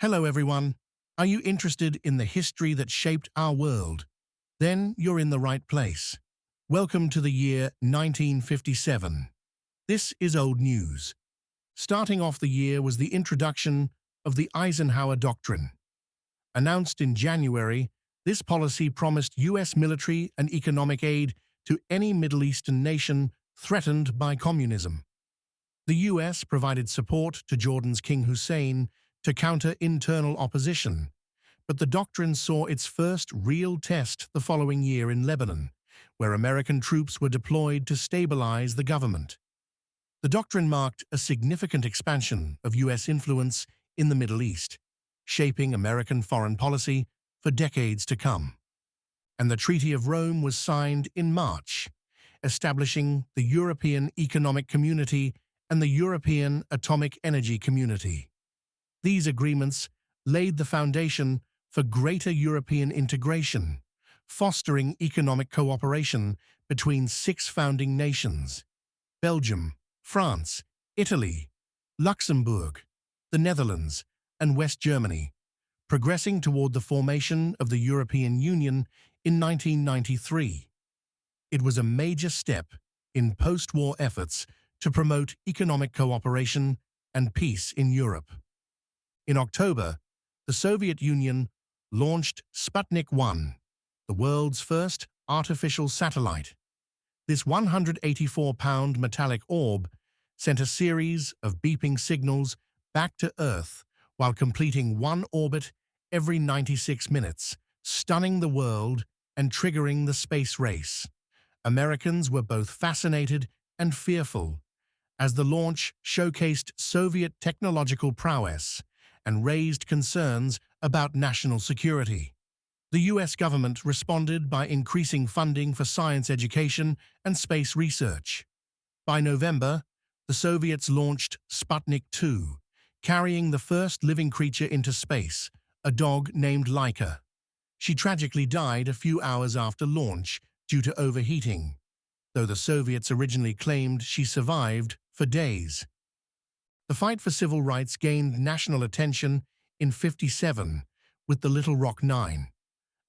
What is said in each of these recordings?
Hello, everyone. Are you interested in the history that shaped our world? Then you're in the right place. Welcome to the year 1957. This is old news. Starting off the year was the introduction of the Eisenhower Doctrine. Announced in January, this policy promised U.S. military and economic aid to any Middle Eastern nation threatened by communism. The U.S. provided support to Jordan's King Hussein to counter internal opposition, but the doctrine saw its first real test the following year in Lebanon, where American troops were deployed to stabilize the government. The doctrine marked a significant expansion of U.S. influence in the Middle East, shaping American foreign policy for decades to come. And the Treaty of Rome was signed in March, establishing the European Economic Community and the European Atomic Energy Community. These agreements laid the foundation for greater European integration, fostering economic cooperation between six founding nations: Belgium, France, Italy, Luxembourg, the Netherlands, and West Germany, progressing toward the formation of the European Union in 1993. It was a major step in post-war efforts to promote economic cooperation and peace in Europe. In October, the Soviet Union launched Sputnik 1, the world's first artificial satellite. This 184-pound metallic orb sent a series of beeping signals back to Earth while completing one orbit every 96 minutes, stunning the world and triggering the space race. Americans were both fascinated and fearful, as the launch showcased Soviet technological prowess and raised concerns about national security. The U.S. government responded by increasing funding for science education and space research. By November, the Soviets launched Sputnik 2, carrying the first living creature into space, a dog named Laika. She tragically died a few hours after launch due to overheating, though the Soviets originally claimed she survived for days. The fight for civil rights gained national attention in '57 with the Little Rock Nine,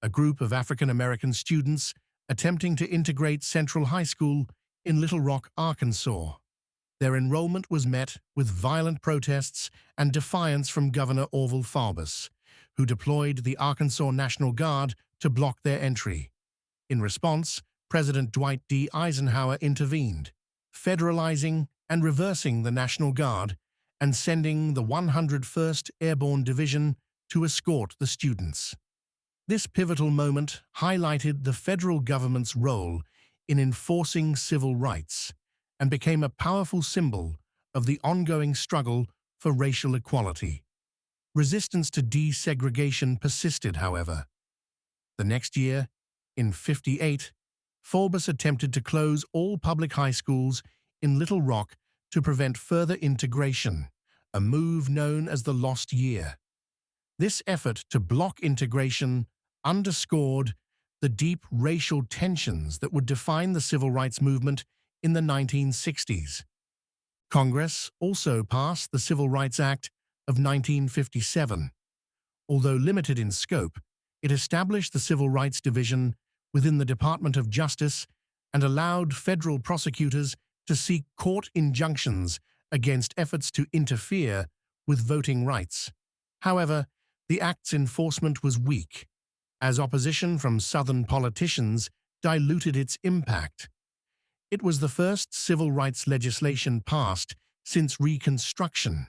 a group of African-American students attempting to integrate Central High School in Little Rock, Arkansas. Their enrollment was met with violent protests and defiance from Governor Orval Faubus, who deployed the Arkansas National Guard to block their entry. In response, President Dwight D. Eisenhower intervened, federalizing and reversing the National Guard and sending the 101st Airborne Division to escort the students. This pivotal moment highlighted the federal government's role in enforcing civil rights and became a powerful symbol of the ongoing struggle for racial equality. Resistance to desegregation persisted, however. The next year, in '58, Faubus attempted to close all public high schools in Little Rock to prevent further integration, a move known as the Lost Year. This effort to block integration underscored the deep racial tensions that would define the civil rights movement in the 1960s. Congress also passed the Civil Rights Act of 1957. Although limited in scope, it established the Civil Rights Division within the Department of Justice and allowed federal prosecutors to seek court injunctions against efforts to interfere with voting rights. However, the act's enforcement was weak, as opposition from Southern politicians diluted its impact. It was the first civil rights legislation passed since Reconstruction.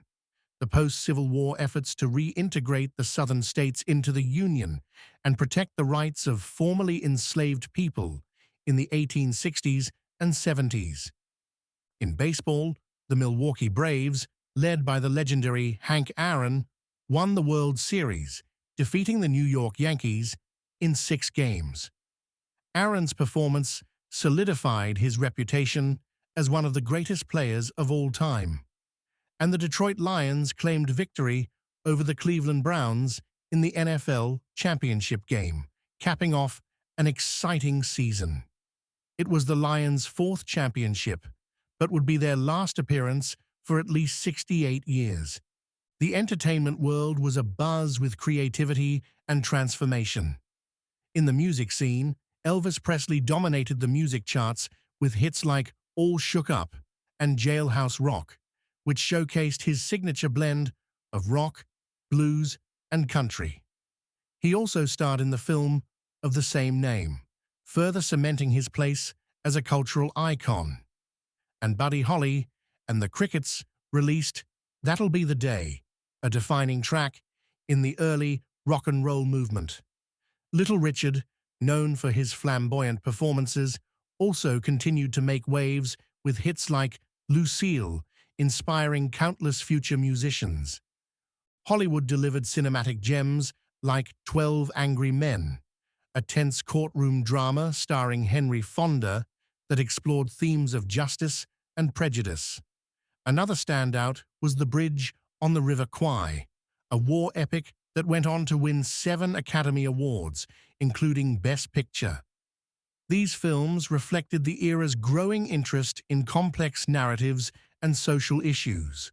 The post-Civil War efforts to reintegrate the Southern states into the Union and protect the rights of formerly enslaved people in the 1860s and 70s. In baseball, the Milwaukee Braves, led by the legendary Hank Aaron, won the World Series, defeating the New York Yankees in 6 games. Aaron's performance solidified his reputation as one of the greatest players of all time, and the Detroit Lions claimed victory over the Cleveland Browns in the NFL championship game, capping off an exciting season. It was the Lions' 4th championship, but would be their last appearance for at least 68 years. The entertainment world was abuzz with creativity and transformation. In the music scene, Elvis Presley dominated the music charts with hits like All Shook Up and Jailhouse Rock, which showcased his signature blend of rock, blues, and country. He also starred in the film of the same name, further cementing his place as a cultural icon. And Buddy Holly and the Crickets released That'll Be the Day, a defining track in the early rock and roll movement. Little Richard, known for his flamboyant performances, also continued to make waves with hits like Lucille, inspiring countless future musicians. Hollywood delivered cinematic gems like 12 Angry Men, a tense courtroom drama starring Henry Fonda that explored themes of justice and prejudice. Another standout was The Bridge on the River Kwai, a war epic that went on to win 7 Academy Awards, including Best Picture. These films reflected the era's growing interest in complex narratives and social issues.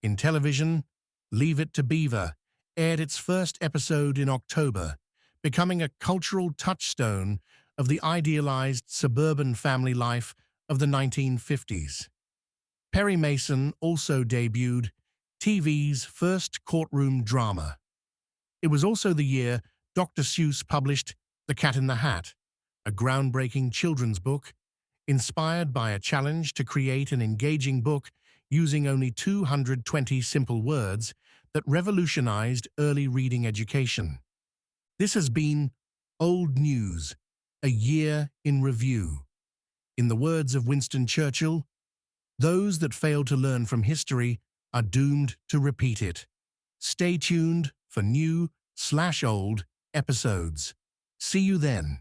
In television, Leave It to Beaver aired its first episode in October, becoming a cultural touchstone of the idealized suburban family life of the 1950s. Perry Mason also debuted TV's first courtroom drama. It was also the year Dr. Seuss published The Cat in the Hat, a groundbreaking children's book inspired by a challenge to create an engaging book using only 220 simple words that revolutionized early reading education. This has been Old News, a year in review. In the words of Winston Churchill, those that fail to learn from history are doomed to repeat it. Stay tuned for new/old episodes. See you then.